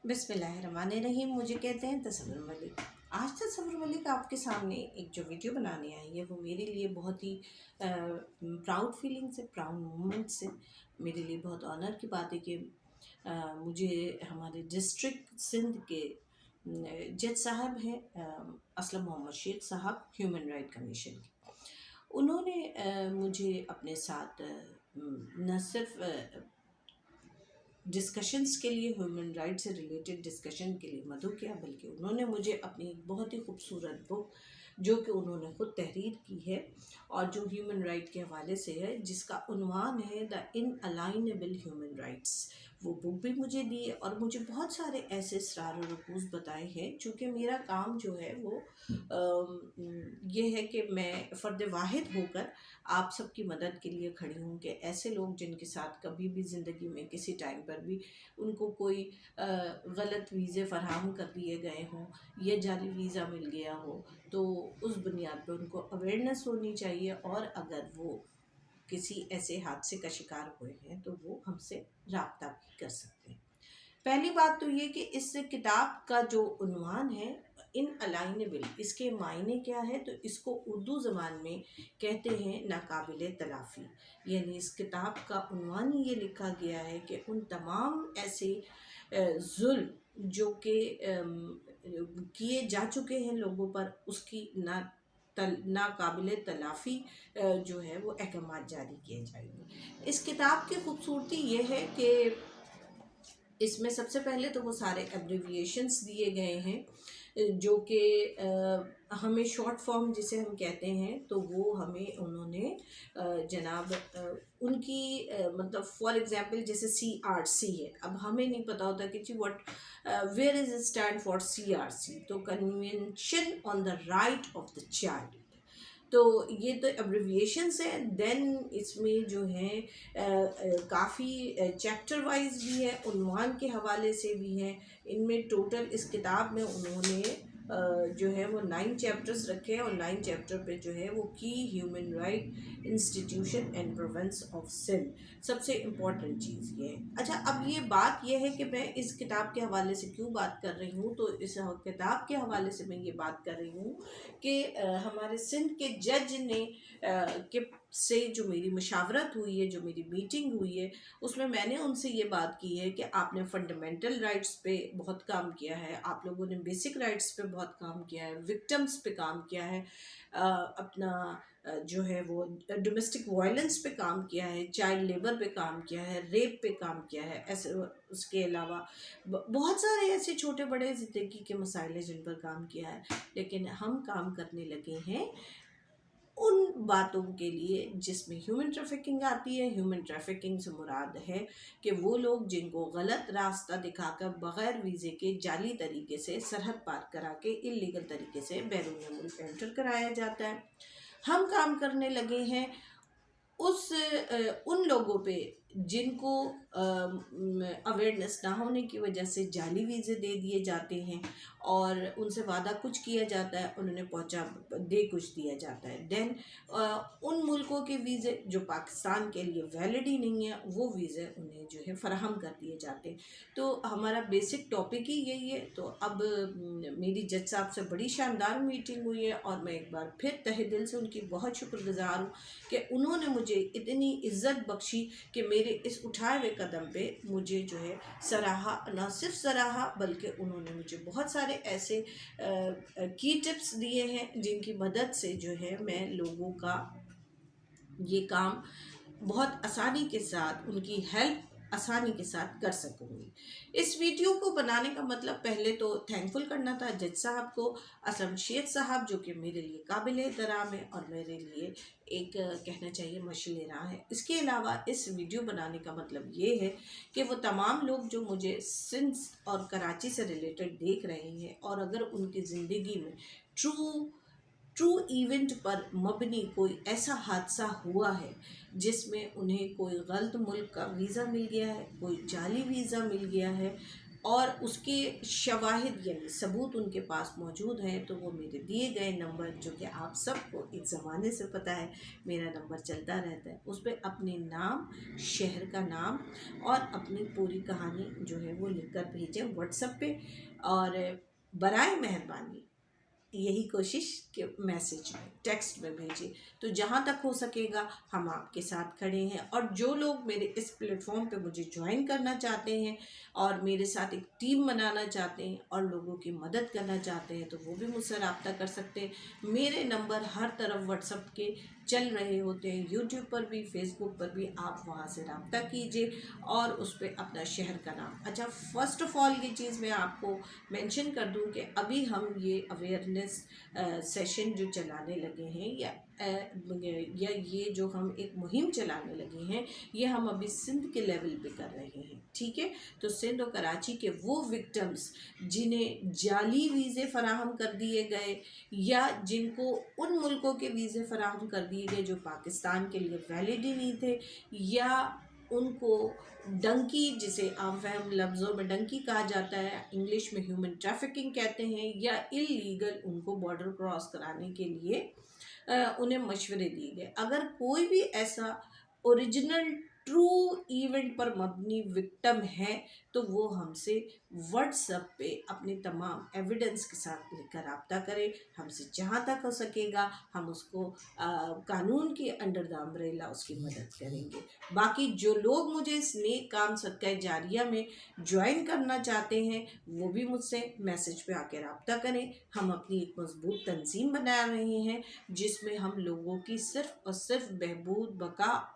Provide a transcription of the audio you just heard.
बिस्मिल्लाहिर्रहमानिर्रहीम। मुझे कहते हैं तसव्वुर मलिक। आज तसव्वुर मलिक आपके सामने एक जो वीडियो बनाने आई है वो मेरे लिए बहुत ही प्राउड फीलिंग से, प्राउड मोमेंट से, मेरे लिए बहुत ऑनर की बात है कि मुझे हमारे डिस्ट्रिक्ट सिंध के जज साहब हैं, असलम मोहम्मद शेख साहब, ह्यूमन राइट कमीशन के, उन्होंने मुझे अपने साथ न सिर्फ डिस्कशंस के लिए, ह्यूमन राइट से रिलेटेड डिस्कशन के लिए मदऊ किया, बल्कि उन्होंने मुझे अपनी एक बहुत ही खूबसूरत बुक जो कि उन्होंने ख़ुद तहरीर की है और जो ह्यूमन राइट के हवाले से है, जिसका उन्वान है द इनअलाइनेबल ह्यूमन राइट्स, वो बुक भी मुझे दी है। और मुझे बहुत सारे ऐसे इसरार और रकूज़ बताए हैं, चूँकि मेरा काम जो है वो ये है कि मैं फ़र्द वाहिद होकर आप सबकी मदद के लिए खड़ी हूँ कि ऐसे लोग जिनके साथ कभी भी ज़िंदगी में किसी टाइम पर भी उनको कोई गलत वीज़े फ़राहम कर दिए गए हों या जाली वीज़ा मिल गया हो, तो उस बुनियाद पर उनको अवेयरनेस होनी चाहिए, और अगर वो किसी ऐसे हादसे का शिकार हुए हैं तो वो हमसे राब्ता भी कर सकते हैं। पहली बात तो ये कि इस किताब का जो उन्वान है इनअलाइनेबल, इसके मायने क्या है, तो इसको उर्दू ज़बान में कहते हैं नाकाबिले तलाफ़ी। यानी इस किताब का उन्वान ही ये लिखा गया है कि उन तमाम ऐसे जुल्म जो कि किए जा चुके हैं लोगों पर, उसकी नाकाबिले तलाफ़ी जो है वो अहकामात जारी किए जाएंगे। इस किताब की खूबसूरती ये है कि इसमें सबसे पहले तो वो सारे एब्रिविएशंस दिए गए हैं जो कि हमें शॉर्ट फॉर्म जिसे हम कहते हैं, तो वो हमें उन्होंने जनाब उनकी मतलब फॉर एग्ज़ाम्पल जैसे CRC है, अब हमें नहीं पता होता कि जी what where is stand for CRC, तो convention on the right of the child, तो ये तो एब्रिविएशंस हैं। देन इसमें जो है काफ़ी चैप्टर वाइज भी है, उन्वान के हवाले से भी हैं। इनमें टोटल इस किताब में उन्होंने जो है वो 9 चैप्टर्स रखे हैं, और 9 चैप्टर पे जो है वो की ह्यूमन राइट इंस्टीट्यूशन एंड प्रिवेंस ऑफ सिन, सबसे इम्पॉर्टेंट चीज़ ये है। अच्छा, अब ये बात ये है कि मैं इस किताब के हवाले से क्यों बात कर रही हूँ, तो इस किताब के हवाले से मैं ये बात कर रही हूँ कि हमारे सिंध के जज ने के से जो मेरी मुशावरत हुई है, जो मेरी मीटिंग हुई है, उसमें मैंने उनसे ये बात की है कि आपने फंडामेंटल राइट्स पे बहुत काम किया है, आप लोगों ने बेसिक राइट्स पे बहुत काम किया है, विक्टिम्स पे काम किया है, अपना जो है वो डोमेस्टिक वायलेंस पे काम किया है, चाइल्ड लेबर पे काम किया है, रेप पे काम किया है, ऐसे उसके अलावा बहुत सारे ऐसे छोटे बड़े ज़िंदगी के मसाइल हैं जिन पर काम किया है। लेकिन हम काम करने लगे हैं उन बातों के लिए जिसमें ह्यूमन ट्रैफिकिंग आती है। ह्यूमन ट्रैफिकिंग से मुराद है कि वो लोग जिनको गलत रास्ता दिखाकर बग़ैर वीज़े के जाली तरीके से सरहद पार करा के इल्लीगल तरीके से बैरून मुल्क एंटर कराया जाता है। हम काम करने लगे हैं उन लोगों पे जिनको अवेयरनेस ना होने की वजह से जाली वीज़े दे दिए जाते हैं, और उनसे वादा कुछ किया जाता है, उन्होंने पहुंचा दे कुछ दिया जाता है। देन उन मुल्कों के वीज़े जो पाकिस्तान के लिए वैलिड ही नहीं है, वो वीज़े उन्हें जो है फ़राहम कर दिए जाते हैं। तो हमारा बेसिक टॉपिक ही यही है। तो अब मेरी जज साहब से बड़ी शानदार मीटिंग हुई है, और मैं एक बार फिर तहे दिल से उनकी बहुत शुक्रगुज़ार हूँ कि उन्होंने मुझे इतनी इज़्ज़त बख्शी कि मेरे इस उठाए हुए कदम पे मुझे जो है सराहा, ना सिर्फ सराहा बल्कि उन्होंने मुझे बहुत सारे ऐसे की टिप्स दिए हैं जिनकी मदद से जो है मैं लोगों का ये काम बहुत आसानी के साथ, उनकी हेल्प आसानी के साथ कर सकूँगी। इस वीडियो को बनाने का मतलब पहले तो थैंकफुल करना था जज साहब को, असलम शेख साहब, जो कि मेरे लिए काबिल एहतराम है और मेरे लिए एक कहना चाहिए मशाल राह है। इसके अलावा इस वीडियो बनाने का मतलब ये है कि वो तमाम लोग जो मुझे सिंध और कराची से रिलेटेड देख रहे हैं, और अगर उनकी ज़िंदगी में ट्रू इवेंट पर मबनी कोई ऐसा हादसा हुआ है जिसमें उन्हें कोई गलत मुल्क का वीज़ा मिल गया है, कोई जाली वीज़ा मिल गया है, اور اس کے شواہد یعنی ثبوت ان کے پاس موجود ہیں، تو وہ میرے دیے گئے نمبر، جو کہ آپ سب کو ایک زمانے سے پتہ ہے میرا نمبر چلتا رہتا ہے، اس پہ اپنے نام، شہر کا نام اور اپنی پوری کہانی جو ہے وہ لکھ کر بھیجیں واٹس ایپ پہ، اور برائے مہربانی یہی کوشش کہ میسج میں، ٹیکسٹ میں بھیجیں، تو جہاں تک ہو سکے گا ہم آپ کے ساتھ کھڑے ہیں۔ اور جو لوگ میرے اس پلیٹ فارم پہ مجھے جوائن کرنا چاہتے ہیں اور میرے ساتھ ایک ٹیم بنانا چاہتے ہیں اور لوگوں کی مدد کرنا چاہتے ہیں، تو وہ بھی مجھ سے رابطہ کر سکتے ہیں۔ میرے نمبر ہر طرف واٹس ایپ کے چل رہے ہوتے ہیں، یوٹیوب پر بھی، فیس بک پر بھی، آپ وہاں سے رابطہ کیجئے اور اس پہ اپنا شہر کا نام۔ اچھا، فرسٹ آف آل یہ چیز میں آپ کو مینشن کر دوں کہ ابھی ہم یہ اویئرنیس سیشن جو چلانے لگے ہیں، یا یہ جو ہم ایک مہم چلانے لگے ہیں، یہ ہم ابھی سندھ کے لیول پہ کر رہے ہیں، ٹھیک ہے؟ تو سندھ اور کراچی کے وہ وکٹمز جنہیں جعلی ویزے فراہم کر دیے گئے یا جن کو ان ملکوں کے ویزے فراہم کر دیے گئے جو پاکستان کے لیے ویلڈ ہی نہیں تھے، یا ان کو ڈنکی، جسے عام فہم لفظوں میں ڈنکی کہا جاتا ہے، انگلش میں ہیومن ٹریفکنگ کہتے ہیں، یا اللیگل ان کو بارڈر کراس کرانے کے لیے انہیں مشورے دیے گئے۔ اگر کوئی بھی ایسا اوریجنل ٹرو ایونٹ پر مبنی وکٹم ہے تو وہ ہم سے واٹس ایپ پہ اپنے تمام ایویڈنس کے ساتھ لے کر رابطہ کرے، ہم سے جہاں تک ہو سکے گا ہم اس کو قانون کے انڈر دا امبریلا اس کی مدد کریں گے۔ باقی جو لوگ مجھے اس نیک کام صدقہ جاریہ میں جوائن کرنا چاہتے ہیں، وہ بھی مجھ سے میسج پہ آ کے رابطہ کریں۔ ہم اپنی ایک مضبوط تنظیم بنا رہے ہیں جس میں ہم لوگوں کی صرف اور صرف بہبود، بقا